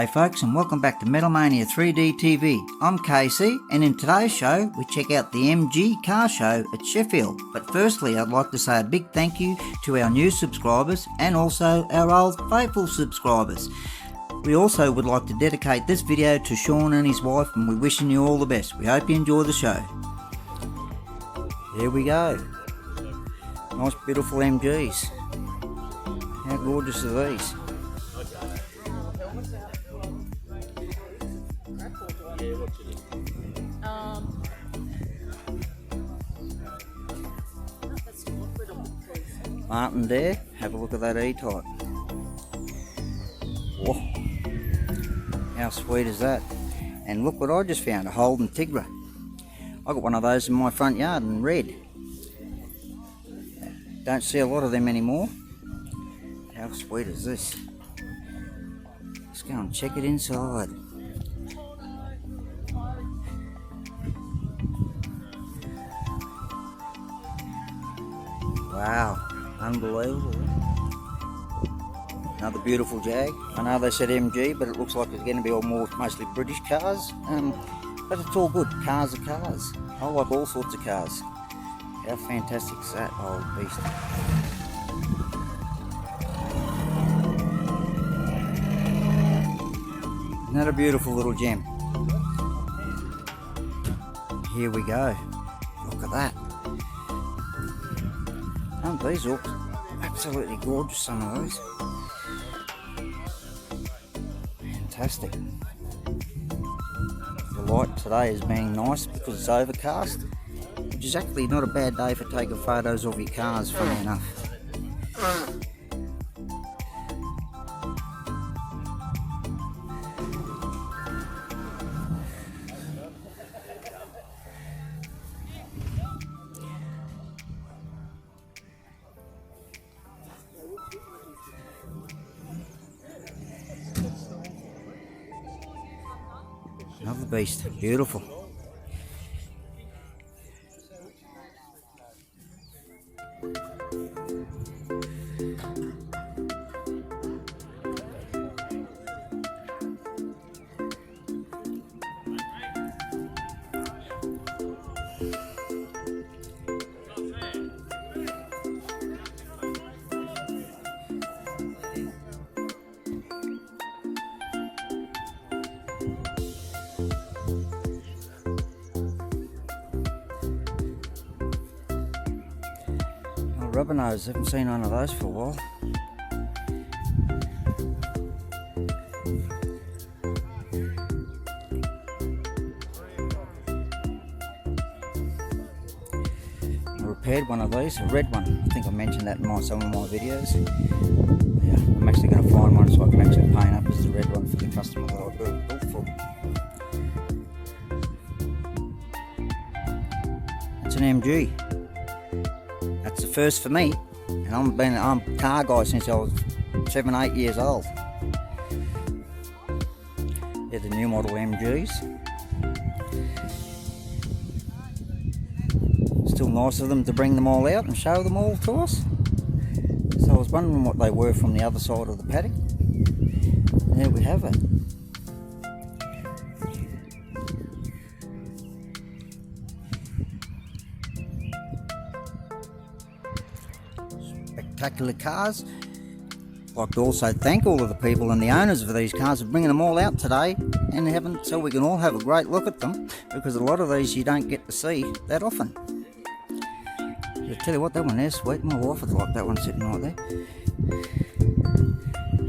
G'day folks, and welcome back to Metal Mania 3D TV. I'm Casey, and in today's show we check out the MG car show at Sheffield. But firstly, I'd like to say a big thank you to our new subscribers and also our old faithful subscribers. We also would like to dedicate this video to Shawn and his wife, and we're wishing you all the best. We hope you enjoy the show. There we go. Nice beautiful MGs. How gorgeous are these? Martin there, have a look at that E-type. Whoa, how sweet is that? And look what I just found, a Holden Tigra. I got one of those in my front yard in red. Don't see a lot of them anymore. How sweet is this? Let's go and check it inside. Wow. Unbelievable. Another beautiful Jag. I know they said MG, but it looks like it's going to be all mostly British cars. But it's all good. Cars are cars. I like all sorts of cars. How fantastic is that old beast? Isn't that a beautiful little gem? Here we go. Look at that. These look absolutely gorgeous, some of those. Fantastic. The light today is being nice because it's overcast, which is actually not a bad day for taking photos of your cars, funny enough. Another beast, beautiful. Rubber nose, haven't seen one of those for a while. I repaired one of these, a red one. I think I mentioned that in some of my videos. Yeah, I'm actually going to find one so I can actually paint up as the red one for the customer that I built for. It's an MG. That's the first for me, and I'm a car guy since I was 7-8 years old. They're the new model MGs. Still nice of them to bring them all out and show them all to us. So I was wondering what they were from the other side of the paddock. And there we have it. Spectacular cars. I'd like to also thank all of the people and the owners of these cars for bringing them all out today and having so we can all have a great look at them, because a lot of these you don't get to see that often. I tell you what, that one there's sweet. My wife would like that one sitting right there.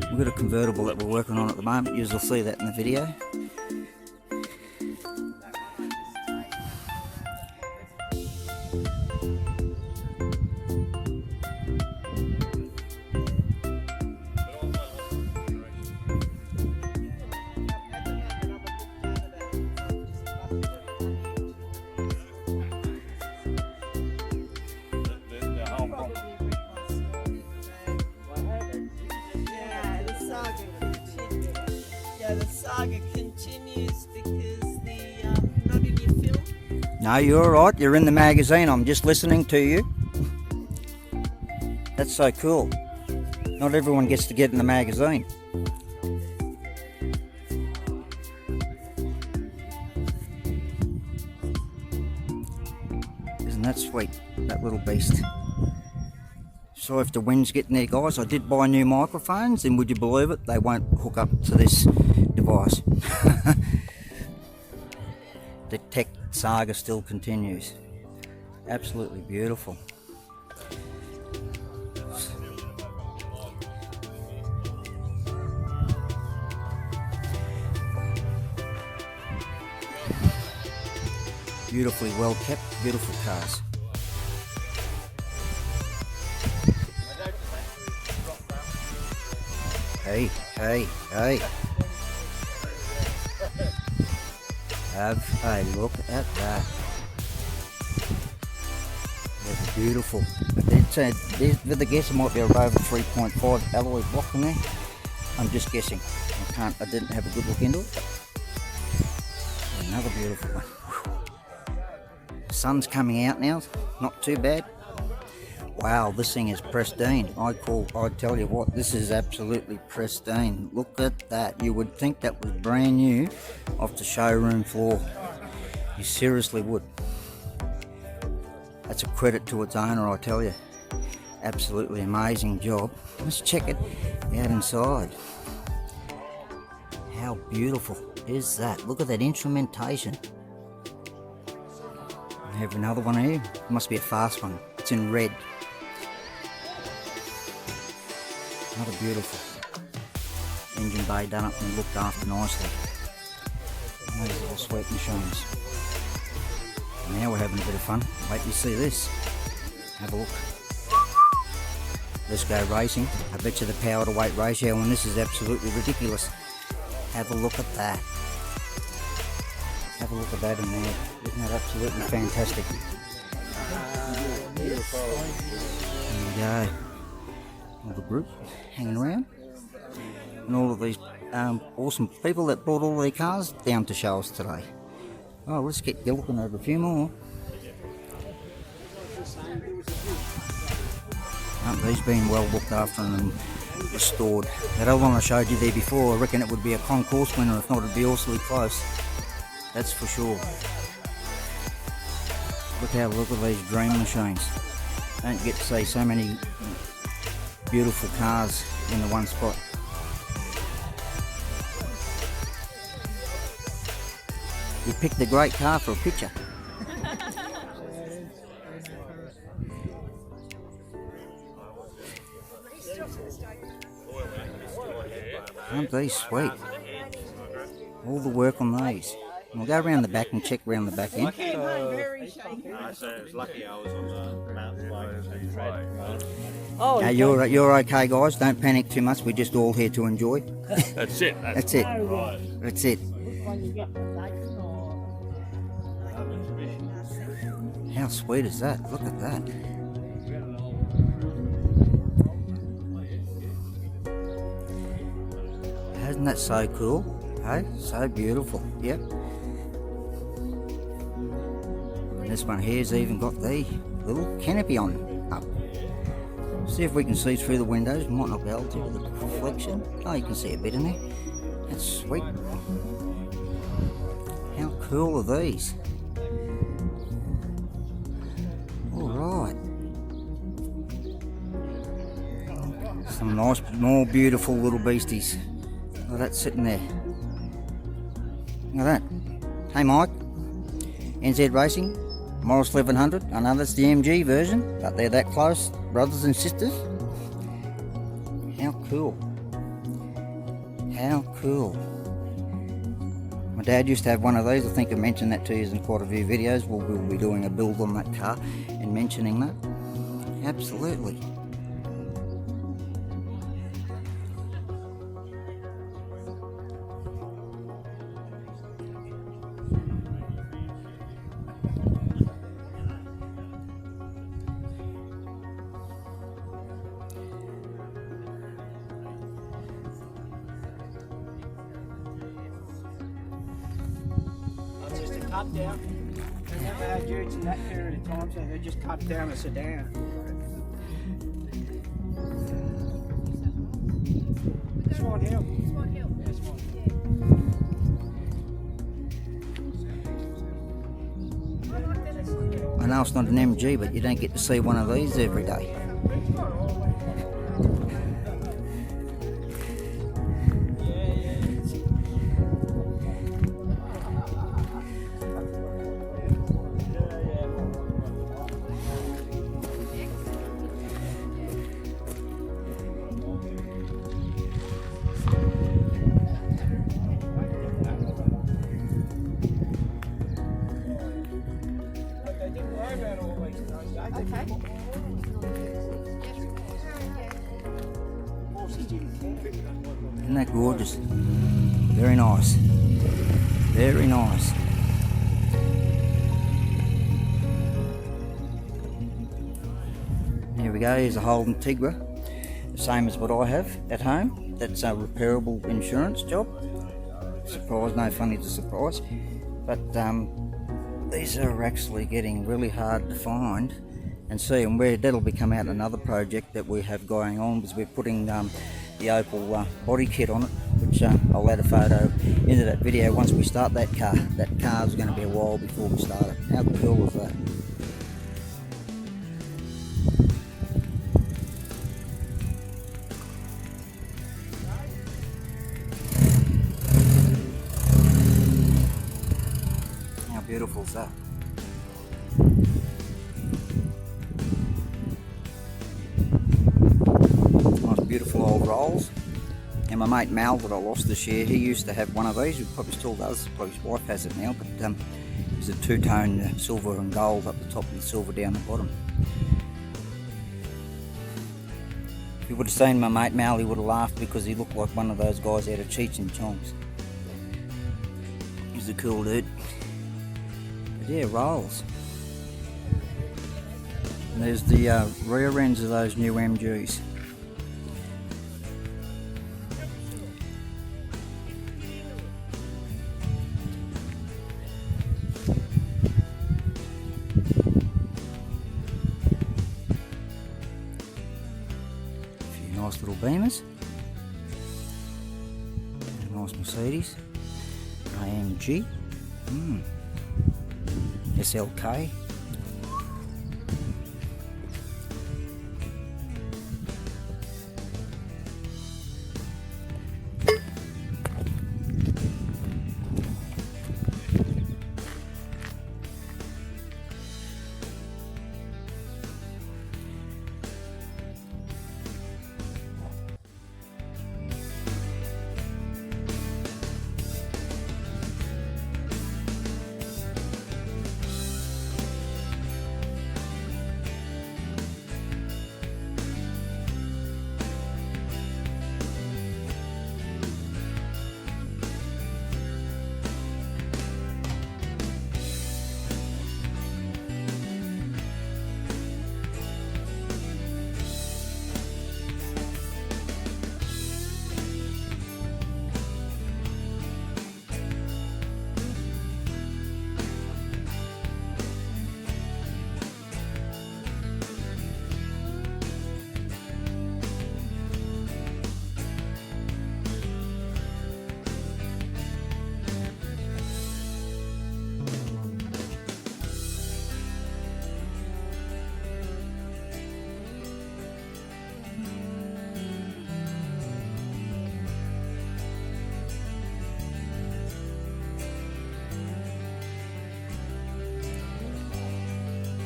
We've got a convertible that we're working on at the moment. You'll see that in the video. The saga continues because not in your film. No, you're alright, you're in the magazine, I'm just listening to you. That's so cool. Not everyone gets to get in the magazine. Isn't that sweet, that little beast? Sorry if the wind's getting there, guys. I did buy new microphones, and would you believe it, they won't hook up to this device. The tech saga still continues. Absolutely beautiful. Beautifully well kept, beautiful cars. Hey, hey, hey. Have a look at that. That's beautiful. With the guess, it might be a Rover 3.5 alloy block in there. I'm just guessing. I didn't have a good look into it. Another beautiful one. Sun's coming out now, not too bad. Wow, this thing is pristine. I tell you what, this is absolutely pristine. Look at that. You would think that was brand new off the showroom floor. You seriously would. That's a credit to its owner, I tell you. Absolutely amazing job. Let's check it out inside. How beautiful is that? Look at that instrumentation. I have another one here. It must be a fast one. It's in red. Another beautiful engine bay done up and looked after nicely. Those little sweet machines. Now we're having a bit of fun. Wait till you see this. Have a look. Let's go racing. I bet you the power to weight ratio on this is absolutely ridiculous. Have a look at that. Have a look at that in there. Isn't that absolutely fantastic? There we go. All the group hanging around. And all of these awesome people that brought all their cars down to show us today. Oh, let's get looking over a few more. These being well looked after and restored. That other one I showed you there before, I reckon it would be a concourse winner, if not it'd be awfully close. That's for sure. Look at these dream machines. Don't get to see so many beautiful cars in the one spot. You picked a great car for a picture. Aren't these sweet? All the work on these. We'll go around the back and check around the back end. Now you're okay, guys. Don't panic too much. We're just all here to enjoy. That's it. That's it. That's it. How sweet is that? Look at that. Isn't that so cool? Hey, so beautiful. Yep. And this one here's even got the little canopy on up. See if we can see through the windows. Might not be able to with the reflection. Oh, you can see a bit in there. That's sweet. How cool are these? Alright. Some nice, more beautiful little beasties. Look at that sitting there. Look at that. Hey Mike. NZ Racing. Morris 1100. I know that's the MG version, but they're that close. Brothers and sisters. How cool. How cool. My dad used to have one of these. I think I mentioned that to you in quite a few videos. We'll be doing a build on that car and mentioning that. Absolutely. Cut down. They never had utes in that period of time, so they just cut down a sedan. Swan Hill. Swan Hill. Yeah, Swan. I like that it's it's not an MG, but you don't get to see one of these every day. Isn't that gorgeous? Very nice. Very nice. Here we go, here's a Holden Tigra. The same as what I have at home. That's a repairable insurance job. Surprise, no funny to surprise. But these are actually getting really hard to find and see, and that'll become out another project that we have going on, because we're putting the Opel body kit on it, which I'll add a photo into that video once we start that car. That car's going to be a while before we start it. How cool is that? How beautiful is that? Beautiful old rolls. And my mate Mal that I lost this year, he used to have one of these. He probably still does, probably his wife has it now, but it's a two-tone silver and gold up the top and silver down the bottom. If you would have seen my mate Mal, he would have laughed because he looked like one of those guys out of Cheech and Chong's. He's a cool dude. But yeah, rolls. And there's the rear ends of those new MGs. Nice little Beamers, nice Mercedes, AMG, SLK,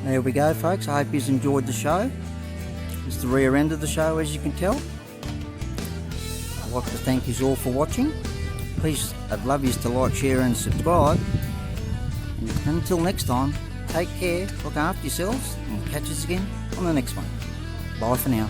There we go, folks. I hope you've enjoyed the show. It's the rear end of the show, as you can tell. I'd like to thank you all for watching. Please, I'd love you to like, share and subscribe. And until next time, take care, look after yourselves, and we'll catch us again on the next one. Bye for now.